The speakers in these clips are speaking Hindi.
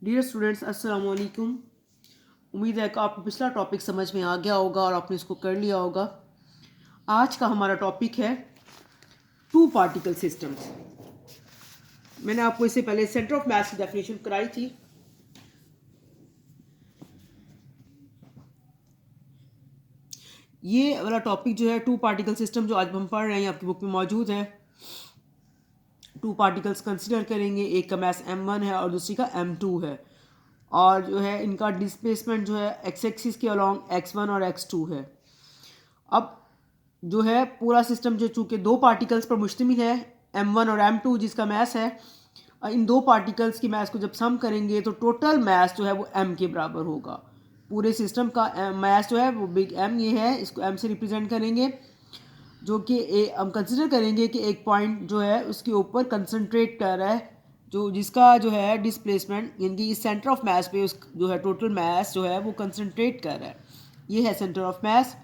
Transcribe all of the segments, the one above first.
डियर स्टूडेंट्स, अस्सलाम वालेकुम। उम्मीद है कि आपको पिछला टॉपिक समझ में आ गया होगा और आपने इसको कर लिया होगा। आज का हमारा टॉपिक है टू पार्टिकल सिस्टम्स। मैंने आपको इससे पहले सेंटर ऑफ मास की डेफिनेशन कराई थी। ये वाला टॉपिक जो है टू पार्टिकल सिस्टम जो आज हम पढ़ रहे हैं आपकी बुक में मौजूद है। टू पार्टिकल्स कंसिडर करेंगे, एक का मास m1 है और दूसरी का m2 है, और जो है इनका डिस्प्लेसमेंट जो है एक्स एक्सिस के अलॉन्ग x1 और x2 है। अब जो है पूरा सिस्टम जो चूँकि दो पार्टिकल्स पर मुश्तमिल है, m1 और m2, जिसका मैस है, इन दो पार्टिकल्स की मैस को जब सम करेंगे तो टोटल मैस जो है वो m के बराबर होगा। पूरे सिस्टम का मैस जो है वो बिग M ये है, इसको m से रिप्रेजेंट करेंगे, जो कि हम कंसिडर करेंगे कि एक पॉइंट जो है उसके ऊपर कंसंट्रेट कर रहा है, जो जिसका जो है डिस्प्लेसमेंट यानी कि इस सेंटर ऑफ मैस पे उस जो है टोटल मैस जो है वो कंसंट्रेट कर रहा है। ये है सेंटर ऑफ मैस।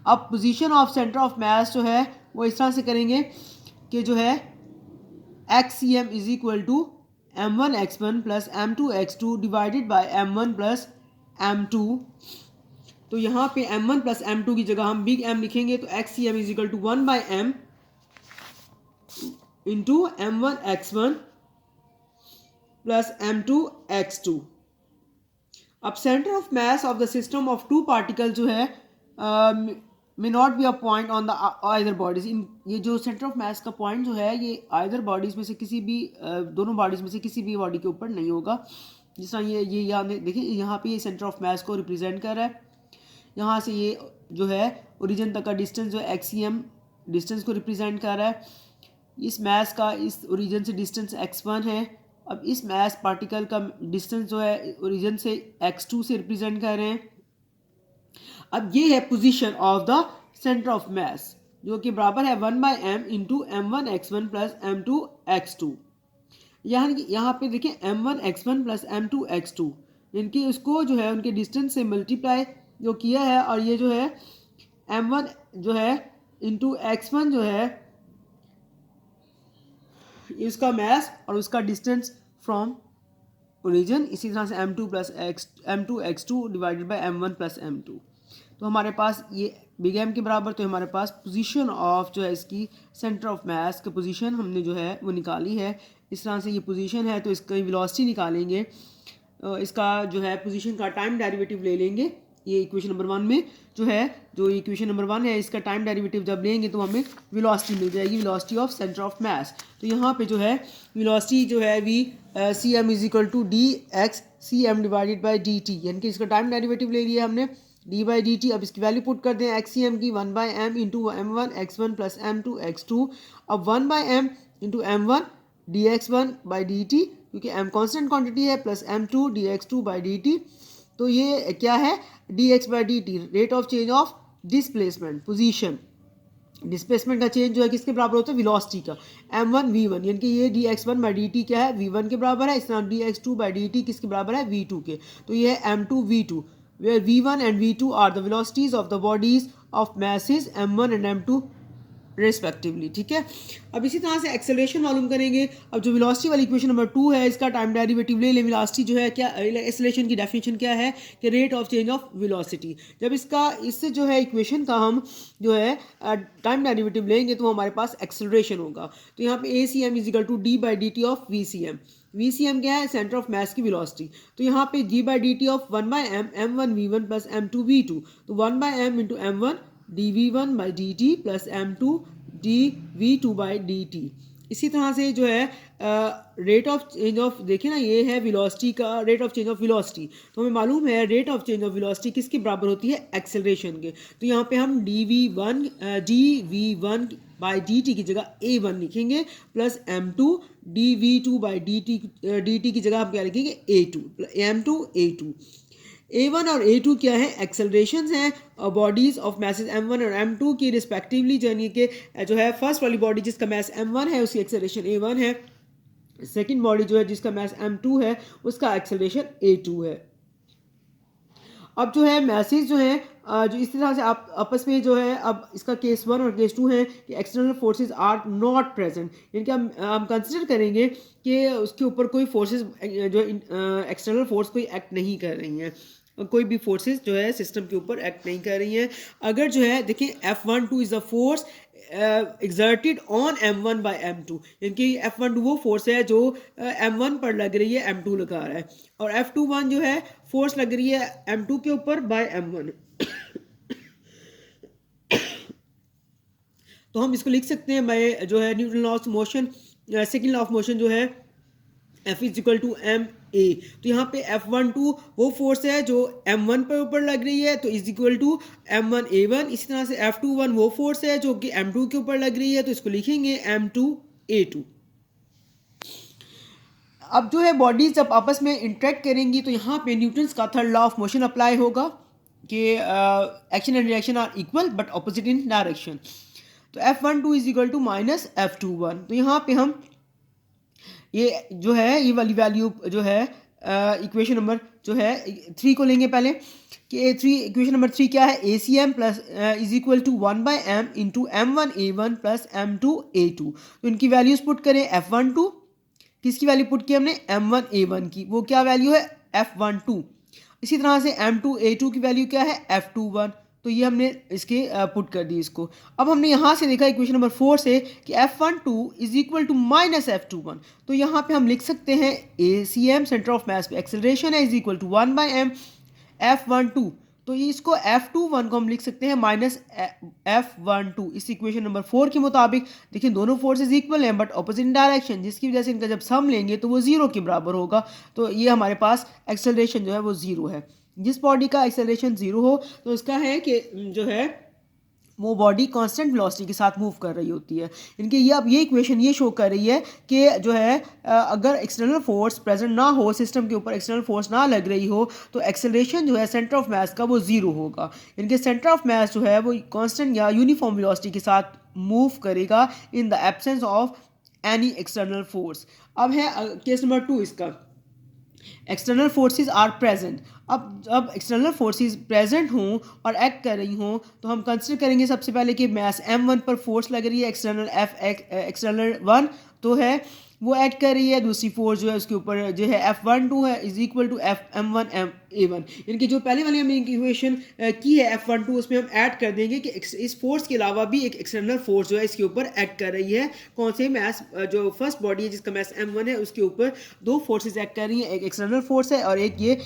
अब पोजीशन ऑफ सेंटर ऑफ मास जो है वो इस तरह से करेंगे कि जो है X C M is equal to m1 x1 plus m2 x2 divided by m1 plus m2। तो यहाँ पे m1 प्लस m2 की जगह हम बिग M लिखेंगे, तो X C M is equal to 1/m into m1 x1 plus m2 x2। अब centre of mass of the system of two particle जो है may not be a point on the either bodies. इन ये जो सेंटर ऑफ मास का पॉइंट जो है ये आइदर बॉडीज में से किसी भी दोनों बॉडीज में से किसी भी बॉडी के ऊपर नहीं होगा। जिस तरह ये यहाँ देखिए, यहाँ पे ये सेंटर ऑफ मास को रिप्रेजेंट कर रहा है। यहाँ से ये जो है ओरिजिन तक का डिस्टेंस जो है एक्सीएम डिस्टेंस को रिप्रेजेंट कर रहा है। इस मास का इस ओरिजिन से डिस्टेंस x1 है। अब इस मास पार्टिकल का डिस्टेंस जो है ओरिजिन से x2 से रिप्रेजेंट कर रहे हैं। अब ये है position of the centre of मास, जो कि बराबर है 1/m into m1 x1 plus m2 x2। यहाँ पे देखिए m1 x1 plus m2 x2, इनकी उसको जो है उनके डिस्टेंस से मल्टीप्लाई जो किया है, और ये जो है m1 जो है इंटू x1 जो है इसका मास और उसका डिस्टेंस फ्रॉम ओरिजिन। इसी तरह से m2 x2 divided by m1 plus m2। तो हमारे पास ये बिग M के बराबर, तो हमारे पास पोजीशन ऑफ जो है इसकी सेंटर ऑफ मास की पोजीशन हमने जो है वो निकाली है। इस तरह से ये पोजीशन है, तो इसका वेलोसिटी निकालेंगे, इसका जो है पोजीशन का टाइम डेरिवेटिव ले लेंगे। ये इक्वेशन नंबर 1 में जो है, जो इक्वेशन नंबर 1 है, इसका टाइम डेरिवेटिव जब लेंगे तो हमें वेलोसिटी मिल जाएगी, velocity of centre of mass. तो यहाँ पे जो है वेलोसिटी जो है V C M is equal to D X C M divided by D T, यानी कि इसका टाइम डेरिवेटिव ले लिया हमने डी बाई डी टी। अब इसकी वैल्यू पुट कर दें एक्स सी एम की 1/m into m1 x1 plus m2 x2। अब 1/m इंटू m1 dx1/dt, क्योंकि m कांस्टेंट क्वांटिटी है, प्लस m2 dx2/dt। तो ये क्या है, dx/dt rate of change of displacement position. Displacement का चेंज जो है किसके बराबर होता है, वेलोसिटी का, m1 v1, यानी कि ये dx1/dt क्या है, v1 के बराबर है। इस तरह dx2/dt किसके बराबर है, v2 के। तो ये है m2 v2, where v1 and v2 are the velocities of the bodies of masses m1 and m2 respectively. ठीक है, अब इसी तरह से एक्सेलरेशन मालूम करेंगे। अब जो वेलोसिटी वाली इक्वेशन नंबर 2 है, इसका टाइम डेरिवेटिव ले लें। वेलोसिटी जो है क्या, एक्सेलरेशन की डेफिनेशन क्या है कि rate of change of velocity. जब इसका इससे जो है इक्वेशन का हम जो है टाइम डेरिवेटिव लेंगे तो हमारे पास एक्सेलरेशन होगा। तो यहाँ पे A C M is equal to D by D T of V C M. V C M क्या है, सेंटर ऑफ मास की वेलोसिटी। तो यहाँ पे G by D T of 1/m m1 v1 plus m2 v2। तो 1/m into m1 dv1/dt plus m2 dv2/dt। इसी तरह से जो है रेट ऑफ चेंज ऑफ, देखिए ना, ये है वेलोसिटी का rate of change of velocity. तो हमें मालूम है rate of change of velocity किसके बराबर होती है, एक्सेलरेशन के। तो यहाँ पे हम dv1/dt की जगह a1 लिखेंगे, प्लस m2 dv2/dt की जगह हम क्या लिखेंगे, m2 a2। A1 और A2 क्या है, एक्सेलरेशंस हैं बॉडीज ऑफ मैसेज M1 और M2 की रिस्पेक्टिवली। यानी कि जो है फर्स्ट वाली बॉडी जिसका मैस M1 है उसकी एक्सेलरेशन A1 है, सेकंड बॉडी जो है जिसका मैस M2 है उसका एक्सेलरेशन A2 है। अब जो है मैसेज जो है जो इस तरह से आप आपस में जो है, अब इसका केस 1 और केस 2 है कि external forces are not present, यानी कि हम कंसिडर करेंगे कि उसके ऊपर कोई फोर्सेस जो एक्सटर्नल फोर्स कोई एक्ट नहीं कर रही हैं, कोई भी फोर्सेस जो है सिस्टम के ऊपर एक्ट नहीं कर रही हैं। अगर जो है देखिए F12 is a force exerted on M1 by M2, यानी कि F12 वो फोर्स है जो M1 पर लग रही है, M2 लगा रहा है, और F21 जो है फोर्स लग रही है M2 के ऊपर बाय M1। तो हम इसको लिख सकते हैं बाय जो है Newton law of motion, second law of motion जो है F is equal to M A. तो यहाँ पे F12 वो फोर्स है जो M1 पर ऊपर लग रही है, तो इज इक्वल टू M1A1। इसी तरह से F21 वो फोर्स है जो कि M2 के ऊपर लग रही है, तो इसको लिखेंगे M2A2। अब जो है बॉडीज जब आपस में इंटरेक्ट करेंगी तो यहाँ पे न्यूटन्स का third law of motion apply होगा कि action and reaction are equal but opposite in direction. तो F12 is equal to minus F21। तो यहाँ पे हम ये जो है ये वाली वैल्यू जो है इक्वेशन नंबर जो है 3 को लेंगे पहले कि इक्वेशन नंबर 3 क्या है, ACM plus is equal to 1/m into M1A1 plus M2A2। तो इनकी वैल्यूज पुट करें। F12 किसकी वैल्यू पुट की हमने, M1A1 की, वो क्या वैल्यू है F12। इसी तरह से M2A2 की वैल्यू क्या है F21। तो ये हमने इसके पुट कर दी इसको। अब हमने यहाँ से देखा इक्वेशन नंबर 4 से कि F12 is equal to minus F21। तो यहाँ पे हम लिख सकते हैं ACM सेंटर ऑफ मास पे एक्सेलरेशन है is equal to 1/m F12। तो ये इसको F21 को हम लिख सकते हैं माइनस F12 इस इक्वेशन नंबर 4 के मुताबिक। देखिए दोनों फोर्सेस इक्वल हैं बट ऑपोजिट डायरेक्शन, जिसकी वजह से इनका जब सम लेंगे तो वो 0 के बराबर होगा। तो ये हमारे पास एक्सेलरेशन जो है वो 0 है। जिस बॉडी का एक्सेलरेशन 0 हो तो इसका है कि जो है वो बॉडी कांस्टेंट वेलोसिटी के साथ मूव कर रही होती है। इनके ये अब ये इक्वेशन ये शो कर रही है कि जो है अगर एक्सटर्नल फोर्स प्रेजेंट ना हो, सिस्टम के ऊपर एक्सटर्नल फोर्स ना लग रही हो, तो एक्सेलरेशन जो है सेंटर ऑफ मास का वो 0 होगा। इनके सेंटर ऑफ मास जो है वो कांस्टेंट या यूनिफॉर्म वेलोसिटी के साथ मूव करेगा in the absence of any external force. अब है केस नंबर 2 इसका, एक्सटर्नल फोर्सेस आर प्रेजेंट। अब एक्सटर्नल फोर्सेस प्रेजेंट हों और एक्ट कर रही हों तो हम कंसिडर करेंगे सबसे पहले कि मास M1 पर फोर्स लग रही है, एक्सटर्नल 1 तो है वो एक्ट कर रही है, दूसरी फोर्स जो है उसके ऊपर जो है F12 है इज इक्वल टू M1A1। इनकी जो पहले वाली हमने इक्वेशन की है F12 उसमें हम ऐड कर देंगे कि इस फोर्स के अलावा भी एक एक्सटर्नल फोर्स जो है इसके ऊपर एक्ट कर रही है। कौन से मास, जो फर्स्ट बॉडी है जिसका मास M1 है उसके ऊपर दो फोर्सेस एक्ट कर रही हैं, एक एक्सटर्नल फोर्स है और एक ये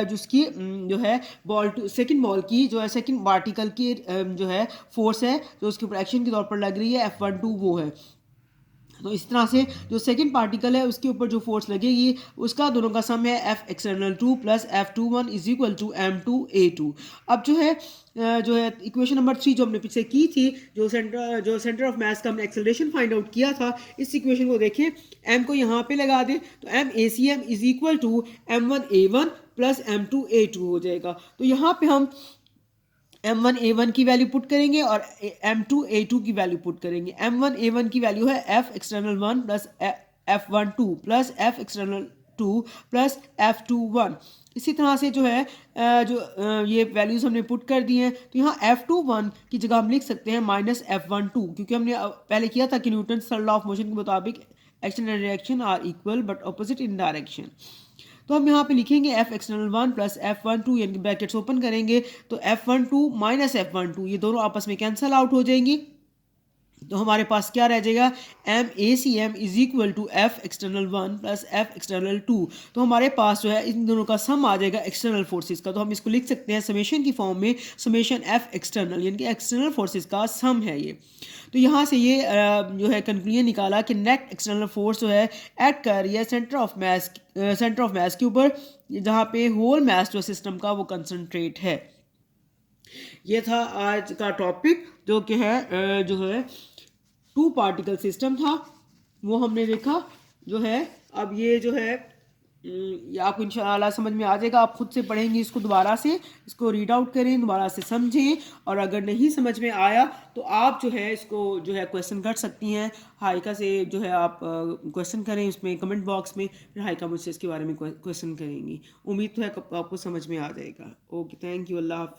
जिसकी जो है बॉल टू सेकंड बॉल की जो है सेकंड पार्टिकल की जो है फोर्स है जो उसके ऊपर एक्शन के तौर पर लग रही है F12 वो है। तो इस तरह से जो सेकंड पार्टिकल है उसके ऊपर जो फोर्स लगेगी उसका दोनों का सम है F external 2 plus F21 is equal to M2A2। अब जो है इक्वेशन नंबर 3 जो हमने पीछे की थी, जो सेंटर ऑफ मास का हमने एक्सेलरेशन फाइंड आउट किया था, इस इक्वेशन को देखें, M को यहाँ पे लगा दें तो MACM is equal to M1A1 plus M2A2 हो जाएगा। तो यहाँ पे हम M1A1 की वैल्यू पुट करेंगे और M2A2 की वैल्यू पुट करेंगे। M1A1 की वैल्यू है F external 1 plus F12 plus F external 2 plus F21। इसी तरह से जो है ये वैल्यूज़ हमने पुट कर दी हैं तो यहाँ F21 की जगह हम लिख सकते हैं माइनस F12, क्योंकि हमने पहले किया था कि Newton third law of motion के मुताबिक action and reaction are equal but opposite in direction. तो हम यहाँ पे लिखेंगे F एक्सटर्नल 1 प्लस F12 यानी कि ब्रैकेट्स ओपन करेंगे तो F12 माइनस F12 ये दोनों आपस में कैंसल आउट हो जाएंगी। तो हमारे पास क्या रह जाएगा, MACM is equal to F external 1 plus F external 2। तो हमारे पास जो है इन दोनों का सम आ जाएगा एक्सटर्नल फोर्सेस का। तो हम इसको लिख सकते हैं समेशन की फॉर्म में, समेशन F एक्सटर्नल यानी कि एक्सटर्नल फोर्सेस का सम है ये। तो यहाँ से ये जो है कंक्लूजन निकाला कि नेट एक्सटर्नल फोर्स जो है एक्ट कर रही है सेंटर ऑफ मास के ऊपर, जहाँ पे होल मास जो सिस्टम का वो कंसंट्रेट है। ये था आज का टॉपिक जो कि है जो है 2 पार्टिकल सिस्टम था, वो हमने देखा जो है। अब ये जो है ये आपको इंशाल्लाह समझ में आ जाएगा। आप खुद से पढ़ेंगे इसको दोबारा से, इसको रीड आउट करें, दोबारा से समझें, और अगर नहीं समझ में आया तो आप जो है इसको जो है क्वेश्चन कर सकती हैं। हाइका से जो है आप क्वेश्चन करें उसमें कमेंट बॉक्स में, फिर हाइका मुझसे इसके बारे में क्वेश्चन करेंगी। उम्मीद तो है कि आपको समझ में आ जाएगा। ओके, थैंक यू, अल्लाह हाफ़िज़।